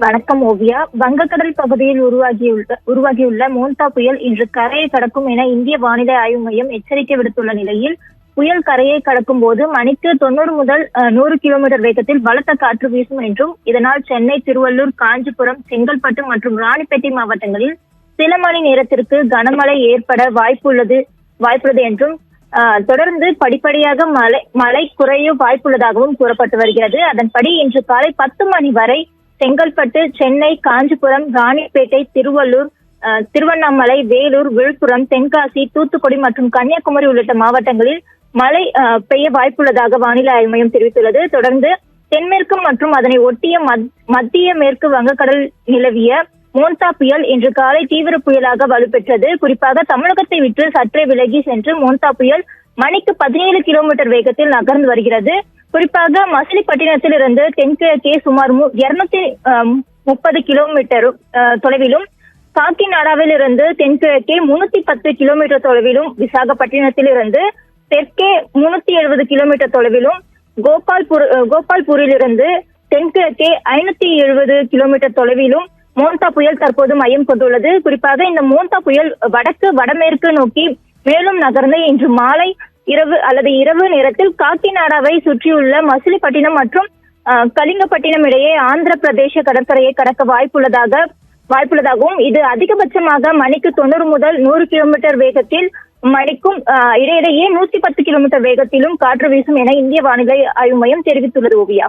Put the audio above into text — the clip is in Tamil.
வணக்கம் ஓவியா. வங்கக்கடல் பகுதியில் உருவாகியுள்ள மோந்தா புயல் இன்று கரையை கடக்கும் என இந்திய வானிலை ஆய்வு மையம் எச்சரிக்கை விடுத்துள்ள நிலையில், புயல் கரையை கடக்கும் போது மணிக்கு 90 முதல் 100 கிலோமீட்டர் வேகத்தில் பலத்த காற்று வீசும் என்றும், இதனால் சென்னை, திருவள்ளூர், காஞ்சிபுரம், செங்கல்பட்டு மற்றும் ராணிப்பேட்டை மாவட்டங்களில் சில மணி நேரத்திற்கு கனமழை ஏற்பட வாய்ப்புள்ளது என்றும், தொடர்ந்து படிப்படியாக மழை குறைய வாய்ப்புள்ளதாகவும் கூறப்பட்டு வருகிறது. அதன்படி இன்று காலை 10 மணி வரை செங்கல்பட்டு, சென்னை, காஞ்சிபுரம், ராணிப்பேட்டை, திருவள்ளூர், திருவண்ணாமலை, வேலூர், விழுப்புரம், தென்காசி, தூத்துக்குடி மற்றும் கன்னியாகுமரி உள்ளிட்ட மாவட்டங்களில் மழை பெய்ய வாய்ப்புள்ளதாக வானிலை ஆய்வு மையம் தெரிவித்துள்ளது. தொடர்ந்து தென்மேற்கு மற்றும் அதனை ஒட்டிய மத்திய மேற்கு வங்கக்கடல் நிலவிய மோந்தா புயல் இன்று காலை தீவிர புயலாக வலுப்பெற்றது. குறிப்பாக தமிழகத்தை விட்டு சற்றே விலகி சென்று மோந்தா புயல் மணிக்கு 17 கிலோமீட்டர் வேகத்தில் நகர்ந்து வருகிறது. குறிப்பாக மசிலிப்பட்டினத்தில் இருந்து தென்கிழக்கே சுமார் 230 கிலோமீட்டர் தொலைவிலும், காக்கிநாடாவில் இருந்து தென்கிழக்கே 310 கிலோமீட்டர் தொலைவிலும், விசாகப்பட்டினத்தில் இருந்து தெற்கே 370 கிலோமீட்டர் தொலைவிலும், கோபால்பூரில் இருந்து தென்கிழக்கே 570 கிலோமீட்டர் தொலைவிலும் மோந்தா புயல் தற்போது மையம் கொண்டுள்ளது. குறிப்பாக இந்த மோந்தா புயல் வடமேற்கு நோக்கி மேலும் நகர்ந்து இன்று மாலை இரவு நேரத்தில் காக்கிநாடாவை சுற்றியுள்ள மசிலிப்பட்டினம் மற்றும் கலிங்கப்பட்டினம் இடையே ஆந்திர பிரதேச கடற்கரையை கடக்க வாய்ப்புள்ளதாகவும், இது அதிகபட்சமாக மணிக்கு 90 முதல் 100 கிலோமீட்டர் வேகத்தில், மணிக்கும் இடையிடையே 110 கிலோமீட்டர் வேகத்திலும் காற்று வீசும் என இந்திய வானிலை ஆய்வு மையம் தெரிவித்துள்ளது. ஓவியா.